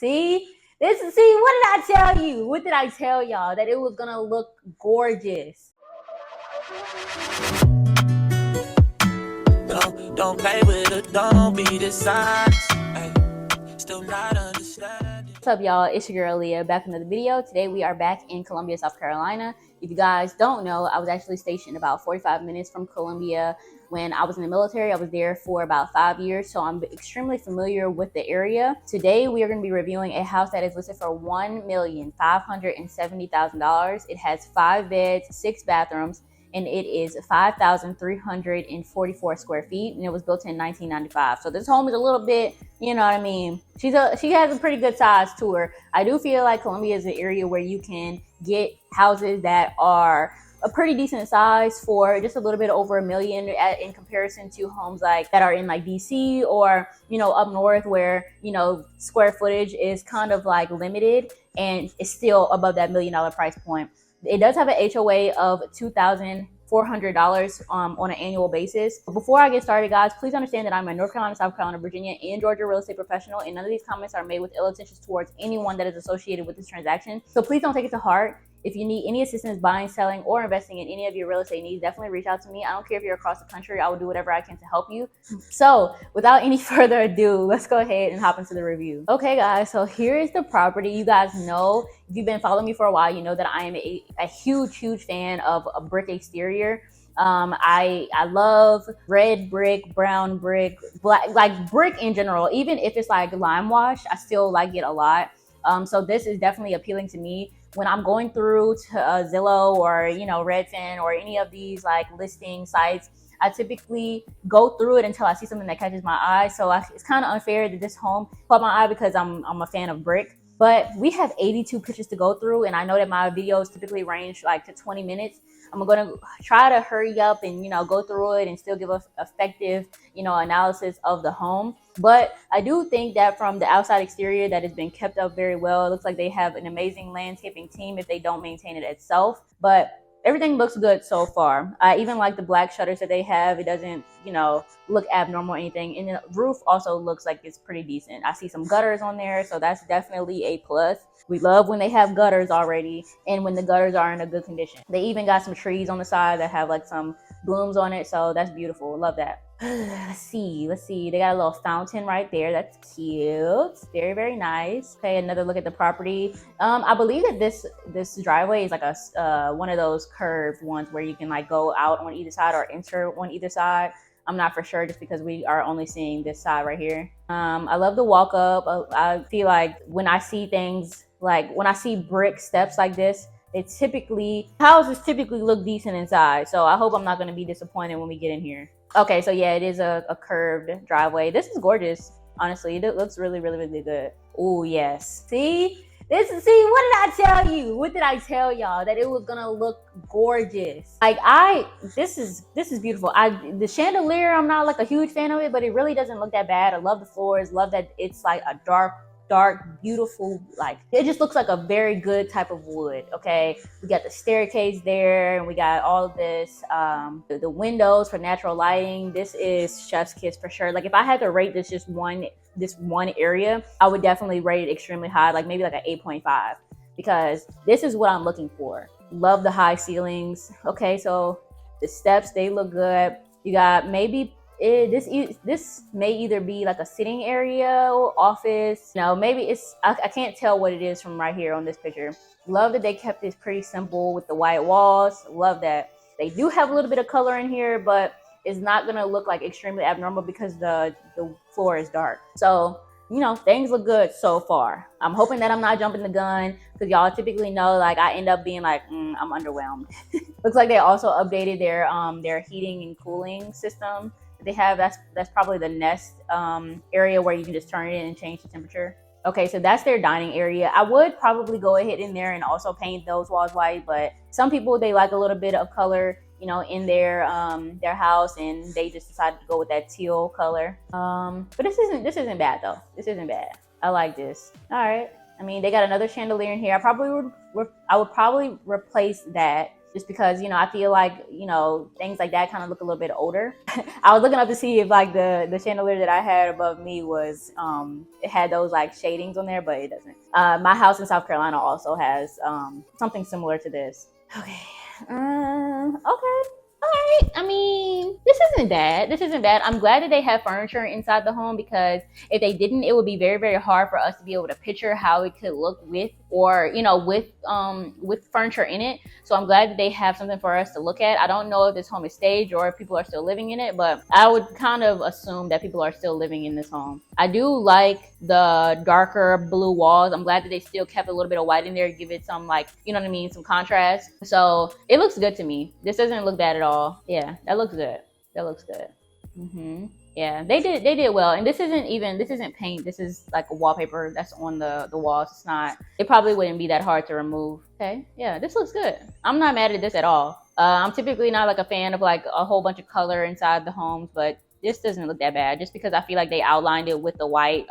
See, what did I tell you? What did I tell y'all? That it was gonna look gorgeous. Don't play with it, don't be dishonest. Still not understanding. What's up, y'all? It's your girl Aaliyah back in another video. Today we are back in Columbia, South Carolina. If you guys don't know, I was actually stationed about 45 minutes from Columbia. When I was in the military, I was there for about 5 years, so I'm extremely familiar with the area. Today, we are going to be reviewing a house that is listed for $1,570,000. It has 5 beds, 6 bathrooms, and it is 5,344 square feet, and it was built in 1995. So this home is a little bit, you know what I mean? She has a pretty good size to her. I do feel like Columbia is an area where you can get houses that are a pretty decent size for just a little bit over $1 million in comparison to homes like that are in like DC or, you know, up north where, you know, square footage is kind of like limited and it's still above that $1 million price point. It does have an HOA of $2,400 on an annual basis. But before I get started, guys, please understand that I'm a North Carolina, South Carolina, Virginia, and Georgia real estate professional, and none of these comments are made with ill intentions towards anyone that is associated with this transaction. So please don't take it to heart. If you need any assistance buying, selling, or investing in any of your real estate needs, definitely reach out to me. I don't care if you're across the country. I will do whatever I can to help you. So without any further ado, let's go ahead and hop into the review. Okay, guys, so here is the property. You guys know, if you've been following me for a while, you know that I am a huge fan of a brick exterior. I love red brick, brown brick, black, like brick in general. Even if it's like lime wash, I still like it a lot. So this is definitely appealing to me. When I'm going through to Zillow or, you know, Redfin or any of these like listing sites, I typically go through it until I see something that catches my eye. So it's kind of unfair that this home caught my eye because I'm a fan of brick. But we have 82 pictures to go through, and I know that my videos typically range like to 20 minutes. I'm going to try to hurry up and, you know, go through it and still give an effective, you know, analysis of the home. But I do think that from the outside exterior that has been kept up very well. It looks like they have an amazing landscaping team if they don't maintain it itself. But everything looks good so far. I even like the black shutters that they have. It doesn't, you know, look abnormal or anything. And the roof also looks like it's pretty decent. I see some gutters on there, so that's definitely a plus. We love when they have gutters already and when the gutters are in a good condition. They even got some trees on the side that have like some blooms on it, so that's beautiful. Love that. Let's see. They got a little fountain right there. That's cute. Very nice. Okay, another look at the property. I believe that this driveway is like a one of those curved ones where you can like go out on either side or enter on either side. I'm not for sure just because we are only seeing this side right here. I love the walk up. I feel like when I see things like when I see brick steps like this, houses typically look decent inside. So I hope I'm not going to be disappointed when we get in here. Okay, so yeah, it is a curved driveway. This is gorgeous. Honestly, it looks really good. Oh yes. See, what did I tell you? What did I tell y'all? That it was gonna look gorgeous. Like this is beautiful. The chandelier, I'm not like a huge fan of it, but it really doesn't look that bad. I love the floors. Love that it's like a dark, beautiful, like it just looks like a very good type of wood. Okay, we got the staircase there, and we got all of this, the windows for natural lighting. This is chef's kiss for sure. Like if I had to rate this one area, I would definitely rate it extremely high, like maybe like an 8.5, because this is what I'm looking for. Love the high ceilings. Okay, so the steps, they look good. You got maybe this may either be like a sitting area or office. You know, maybe I can't tell what it is from right here on this picture. Love that they kept this pretty simple with the white walls. Love that. They do have a little bit of color in here, but it's not gonna look like extremely abnormal because the floor is dark. So, you know, things look good so far. I'm hoping that I'm not jumping the gun, because y'all typically know like I end up being like, I'm underwhelmed. Looks like they also updated their heating and cooling system. They have that's probably the nest area where you can just turn it in and change the temperature. Okay, so that's their dining area. I would probably go ahead in there and also paint those walls white, but some people, they like a little bit of color, you know, in their house, and they just decided to go with that teal color. But this isn't bad though. This isn't bad. I like this. All right. I mean, they got another chandelier in here. I would probably replace that. just because, I feel like, things like that kind of look a little bit older. I was looking up to see if like the chandelier that I had above me was it had those like shadings on there, but it doesn't. My house in South Carolina also has something similar to this. Okay. Okay. All right. I mean, this isn't bad. This isn't bad. I'm glad that they have furniture inside the home, because if they didn't, it would be very, very hard for us to be able to picture how it could look with, or with furniture in it. So I'm glad that they have something for us to look at. I don't know if this home is staged or if people are still living in it, but I would kind of assume that people are still living in this home. I do like the darker blue walls. I'm glad that they still kept a little bit of white in there to give it some, like, some contrast. So it looks good to me. This doesn't look bad at all. Yeah, that looks good. That looks good. Yeah, they did well. And this isn't paint. This is like a wallpaper that's on the walls. It probably wouldn't be that hard to remove. Okay, yeah, this looks good. I'm not mad at this at all. I'm typically not like a fan of like a whole bunch of color inside the homes, but this doesn't look that bad, just because I feel like they outlined it with the white,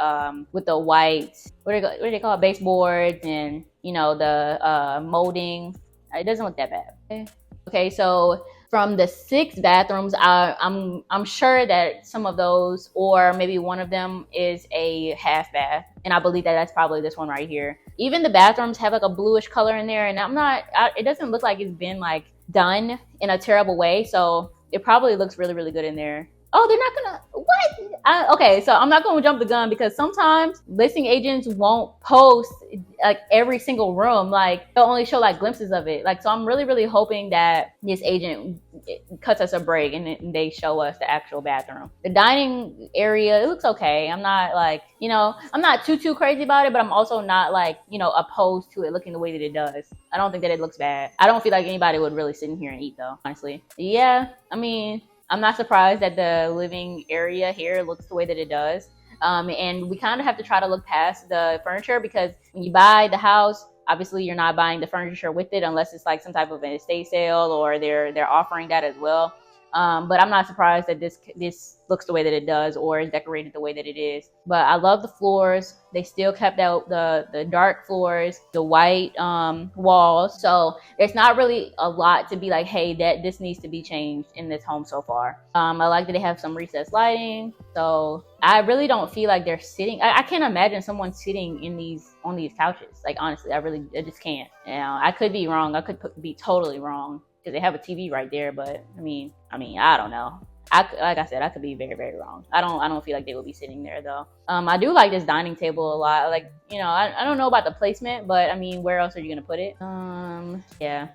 what do they call it, baseboards, and the molding. It doesn't look that bad. Okay, so from the 6 bathrooms, I'm sure that some of those, or maybe one of them, is a half bath, and I believe that that's probably this one right here. Even the bathrooms have like a bluish color in there, and it doesn't look like it's been like done in a terrible way, so it probably looks really, really good in there. Oh, they're not gonna, what? Okay, so I'm not gonna jump the gun, because sometimes listing agents won't post like every single room. Like, they'll only show like glimpses of it. Like, so I'm really, really hoping that this agent cuts us a break and they show us the actual bathroom. The dining area, it looks okay. I'm not like, I'm not too crazy about it, but I'm also not like, opposed to it looking the way that it does. I don't think that it looks bad. I don't feel like anybody would really sit in here and eat, though, honestly. Yeah, I mean, I'm not surprised that the living area here looks the way that it does. And we kind of have to try to look past the furniture, because when you buy the house, obviously you're not buying the furniture with it, unless it's like some type of an estate sale or they're offering that as well. But I'm not surprised that this looks the way that it does, or is decorated the way that it is. But I love the floors. They still kept out the dark floors, the white walls. So there's not really a lot to be like, hey, this needs to be changed in this home so far. I like that they have some recessed lighting. So I really don't feel like they're sitting. I can't imagine someone sitting on these couches. Like, honestly, I just can't. I could be wrong. I could be totally wrong, because they have a TV right there. But I mean, I don't know. Like I said, I could be very, very wrong. I don't feel like they would be sitting there, though. I do like this dining table a lot. Like, I don't know about the placement, but I mean, where else are you gonna put it? Yeah.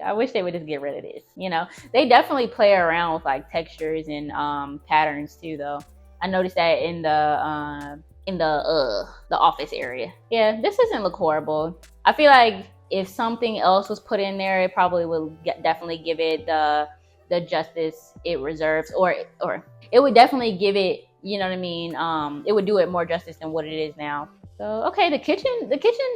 I wish they would just get rid of this. They definitely play around with like textures and patterns too, though. I noticed that in the office area. Yeah, this doesn't look horrible. I feel like if something else was put in there, it probably would definitely give it the justice it reserves, or it would definitely give it, you know what I mean? It would do it more justice than what it is now. So, okay, the kitchen,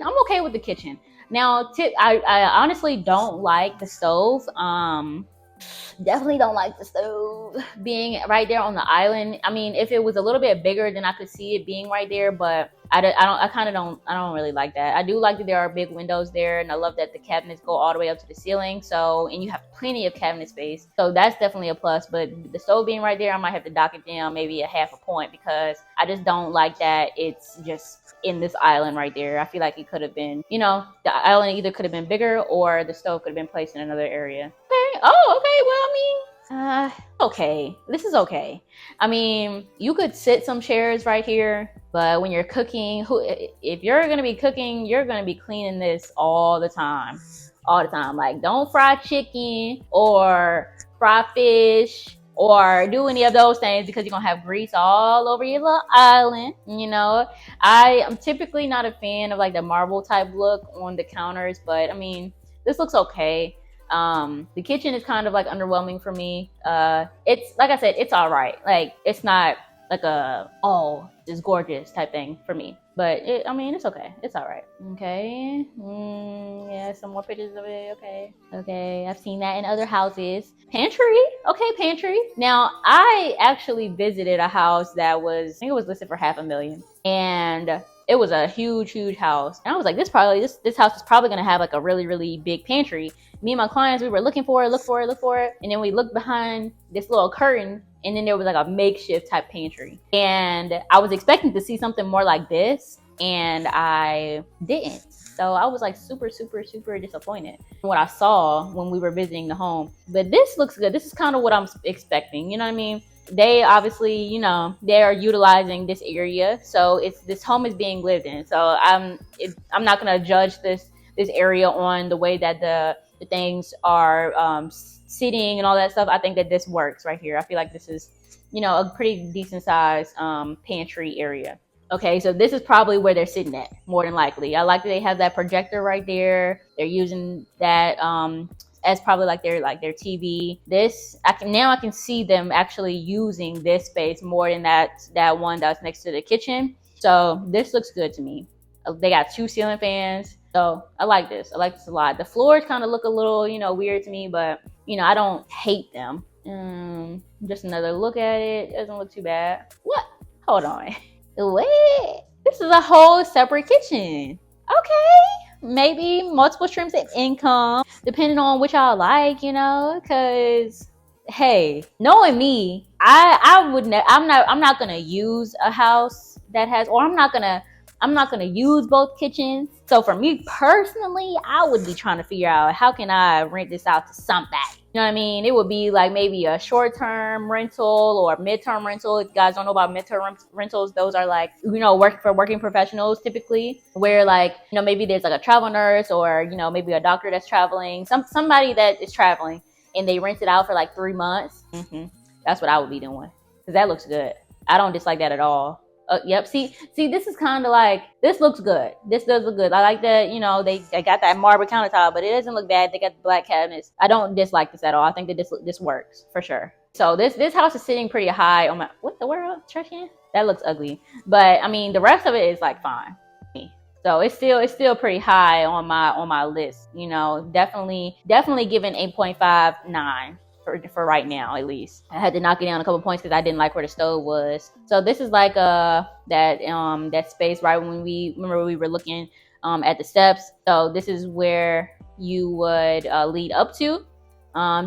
I'm okay with the kitchen. Now, I honestly don't like the stove. Definitely don't like the stove being right there on the island. I mean, if it was a little bit bigger, then I could see it being right there, but I don't really like that. I do like that there are big windows there, and I love that the cabinets go all the way up to the ceiling. So, and you have plenty of cabinet space. So that's definitely a plus. But the stove being right there, I might have to dock it down maybe a half a point, because I just don't like that it's just in this island right there. I feel like it could have been, the island either could have been bigger, or the stove could have been placed in another area. Okay. Oh, okay. Well, I mean, okay. This is okay. I mean, you could sit some chairs right here, but when you're cooking, if you're gonna be cooking, you're gonna be cleaning this all the time. Like, don't fry chicken or fry fish or do any of those things, because you're gonna have grease all over your little island. I am typically not a fan of like the marble type look on the counters, but I mean, this looks okay. The kitchen is kind of like underwhelming for me. It's like I said, it's all right. Like, it's not like it's gorgeous type thing for me, but it's okay. It's all right. Okay. Yeah, some more pictures of it. Okay. I've seen that in other houses. Pantry. Okay, pantry. Now, I actually visited a house that I think it was listed for $500,000, and It was a huge house. And I was like, this house is probably gonna have like a really big pantry. Me and my clients, we were looking for it. And then we looked behind this little curtain, and then there was like a makeshift type pantry. And I was expecting to see something more like this, and I didn't. So I was like super disappointed in what I saw when we were visiting the home. But this looks good. This is kind of what I'm expecting. You know what I mean? They obviously, you know, they are utilizing this area, so this home is being lived in. So I'm not gonna judge this area on the way that the things are sitting and all that stuff. I think that this works right here. I feel like this is, you know, a pretty decent sized pantry area. Okay, so this is probably where they're sitting at, more than likely. I like that they have that projector right there. They're using that as probably like their TV. This I can see them actually using this space more than that one that's next to the kitchen. So this looks good to me. They got 2 ceiling fans. So I like this. I like this a lot. The floors kind of look a little, you know, weird to me, but you know, I don't hate them. Just another look at it. It doesn't look too bad. What? Hold on. Wait, this is a whole separate kitchen. Okay, maybe multiple streams of income, depending on which y'all like, you know, because hey, knowing me, I would I'm not gonna use a house that has, or I'm not gonna use both kitchens. So for me personally, I would be trying to figure out how can I rent this out to somebody. You know what I mean? It would be like maybe a short-term rental or midterm rental. If you guys don't know about midterm rentals, those are like, you know, working professionals typically, where like, you know, maybe there's like a travel nurse, or, you know, maybe a doctor that's traveling, somebody that is traveling, and they rent it out for like 3 months. That's what I would be doing, because that looks good. I don't dislike that at all. Yep. See, this is kind of like, this looks good. This does look good. I like that, you know, they got that marble countertop, but it doesn't look bad. They got the black cabinets. I don't dislike this at all. I think that this works for sure. So this house is sitting pretty high on my, what the world, trash can? That looks ugly. But I mean, the rest of it is like fine. So it's still pretty high on my list. You know, definitely giving 8.59. For right now, at least. I had to knock it down a couple points because I didn't like where the stove was. So this is like that space right when we were looking at the steps. So this is where you would lead up to.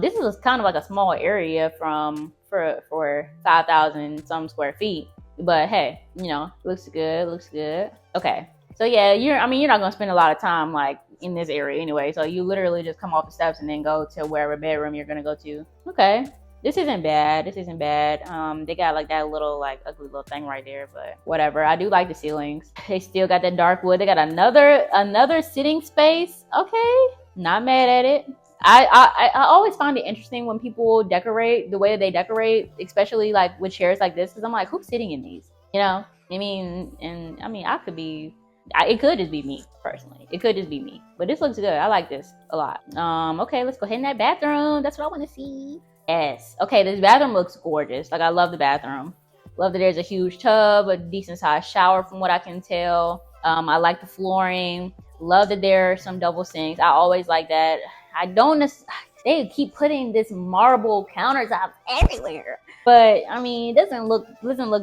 This is kind of like a small area for 5,000 some square feet. But hey, you know, looks good. Okay. So yeah, you're not gonna spend a lot of time like in this area anyway. So you literally just come off the steps and then go to wherever bedroom you're gonna go to. Okay. This isn't bad. They got like that little like ugly little thing right there, but whatever. I do like the ceilings. They still got that dark wood. They got another sitting space. Okay. Not mad at it. I always find it interesting when people decorate the way they decorate, especially like with chairs like this, because I'm like, who's sitting in these? You know? I mean, it could just be me personally. It could just be me, but this looks good. I like this a lot. Okay, let's go ahead in that bathroom. That's what I want to see. Yes. Okay, this bathroom looks gorgeous. Like, I love the bathroom. Love that there's a huge tub, a decent sized shower from what I can tell. I like the flooring. Love that there are some double sinks. I always like that. They keep putting this marble countertop everywhere. But I mean, it doesn't look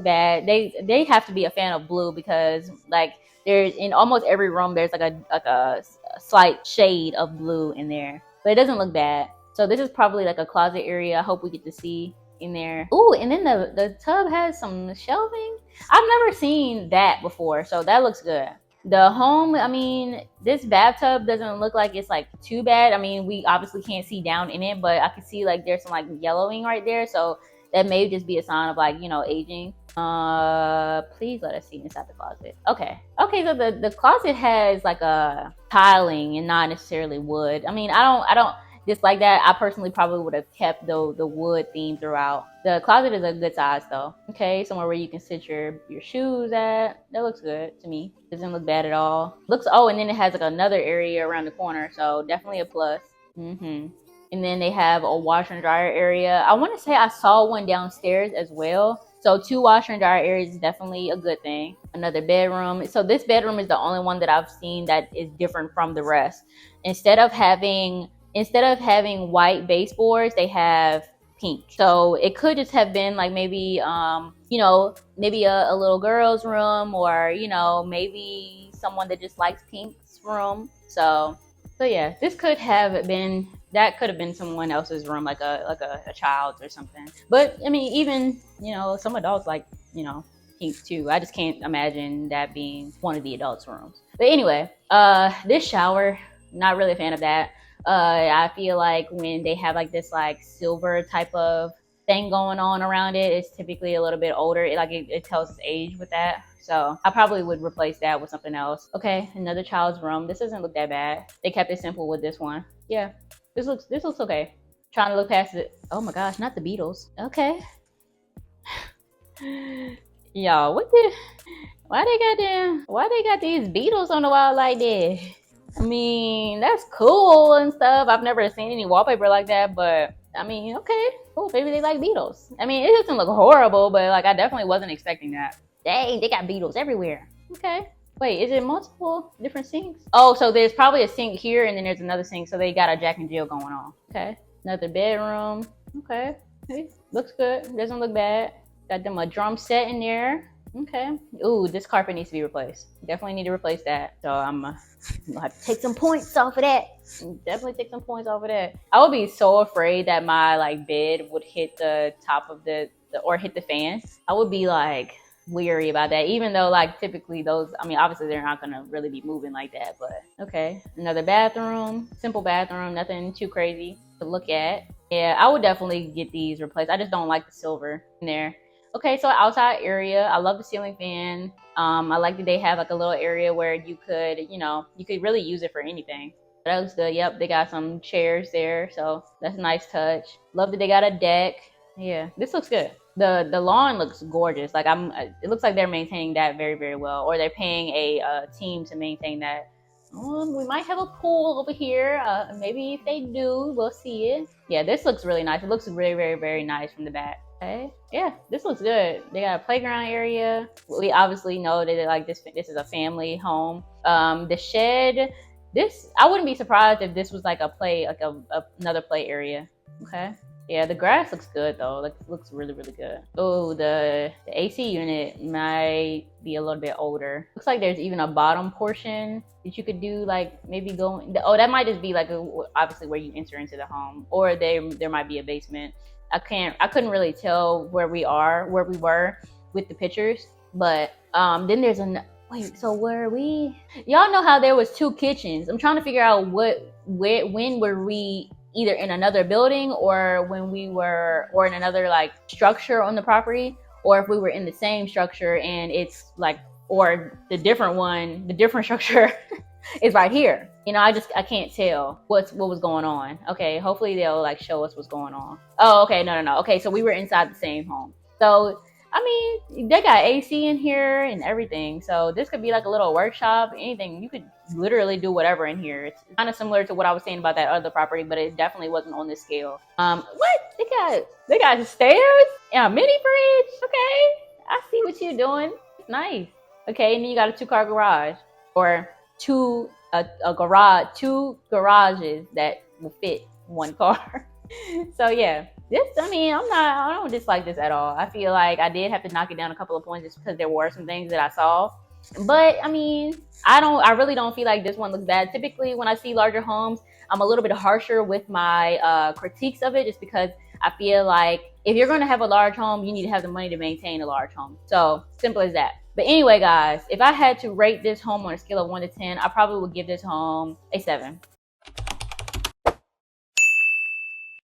bad. They have to be a fan of blue, because like, there's in almost every room there's like a slight shade of blue in there, but it doesn't look bad. So this is probably like a closet area. I hope we get to see in there. Ooh, and then the tub has some shelving. I've never seen that before, so that looks good. The home, I mean, this bathtub doesn't look like it's like too bad. I mean, we obviously can't see down in it, but I can see like there's some like yellowing right there, so that may just be a sign of like, you know, aging. Please let us see inside the closet. Okay, so the closet has like a tiling and not necessarily wood. I mean, I don't dislike that. I personally probably would have kept the wood theme throughout. The closet is a good size though. Okay, somewhere where you can sit your shoes at. That looks good to me. Doesn't look bad at all. And then it has like another area around the corner, so definitely a plus. And then they have a washer and dryer area. I want to say I saw one downstairs as well. So 2 washer and dryer areas is definitely a good thing. Another bedroom. So this bedroom is the only one that I've seen that is different from the rest. Instead of having white baseboards, they have pink. So it could just have been like maybe you know, maybe a little girl's room, or, you know, maybe someone that just likes pink's room. So yeah, this could have been, that could have been someone else's room, like a child's or something. But I mean, even, you know, some adults like, you know, pink too. I just can't imagine that being one of the adults' rooms. But anyway, this shower, not really a fan of that. I feel like when they have like this like silver type of thing going on around it, it's typically a little bit older. It tells its age with that. So I probably would replace that with something else. Okay, another child's room. This doesn't look that bad. They kept it simple with this one. Yeah, this looks okay. Trying to look past it. Oh my gosh, not the Beatles. Okay. Y'all, why they got these Beatles on the wall like this? I mean, that's cool and stuff. I've never seen any wallpaper like that, but I mean, okay, cool. Maybe they like Beatles. I mean, it doesn't look horrible, but like I definitely wasn't expecting that. Dang, they got Beatles everywhere. Okay. Wait, is it multiple different sinks? Oh, so there's probably a sink here and then there's another sink, so they got a Jack and Jill going on. Okay. Another bedroom. Okay. Looks good. Doesn't look bad. Got them a drum set in there. Okay. Ooh, this carpet needs to be replaced. Definitely need to replace that. So I'm gonna have to take some points off of that. Definitely take some points off of that. I would be so afraid that my like bed would hit the top of the or hit the fan. I would be like weary about that, even though like typically those, I mean, obviously they're not gonna really be moving like that, but okay. Another bathroom, simple bathroom, nothing too crazy to look at. Yeah, I would definitely get these replaced. I just don't like the silver in there. Okay, so outside area, I love the ceiling fan. I like that they have like a little area where you could, you know, you could really use it for anything. That looks good. Yep, they got some chairs there, so that's a nice touch. Love that they got a deck. Yeah, this looks good. The lawn looks gorgeous. Like it looks like they're maintaining that very, very well, or they're paying a team to maintain that. We might have a pool over here. Maybe if they do, we'll see it. Yeah, this looks really nice. It looks very, very, very nice from the back. Okay. Yeah, this looks good. They got a playground area. We obviously know that like this is a family home. The shed. This, I wouldn't be surprised if this was like a play, like another play area. Okay. Yeah, the grass looks good though. Like, looks really, really good. Oh, the AC unit might be a little bit older. Looks like there's even a bottom portion that you could do, like maybe going. Oh, that might just be like obviously where you enter into the home, or there might be a basement. I couldn't really tell where we were with the pictures, but then there's wait, so where are we? Y'all know how there was 2 kitchens. I'm trying to figure out when were we either in another building or or in another like structure on the property, or if we were in the same structure and it's like, or the different structure is right here. You know, I can't tell what was going on. Okay, hopefully they'll like show us what's going on. Oh, okay, no. Okay, so we were inside the same home. So I mean, they got AC in here and everything. So this could be like a little workshop, anything. You could literally do whatever in here. It's kind of similar to what I was saying about that other property, but it definitely wasn't on this scale. What? They got stairs and a mini fridge. Okay, I see what you're doing. It's nice. Okay, and then you got a 2-car garage, or two garages that will fit 1 car. So yeah. I don't dislike this at all. I feel like I did have to knock it down a couple of points just because there were some things that I saw. But I mean, I really don't feel like this one looks bad. Typically, when I see larger homes, I'm a little bit harsher with my critiques of it, just because I feel like if you're going to have a large home, you need to have the money to maintain a large home. So simple as that. But anyway, guys, if I had to rate this home on a scale of 1 to 10, I probably would give this home a 7.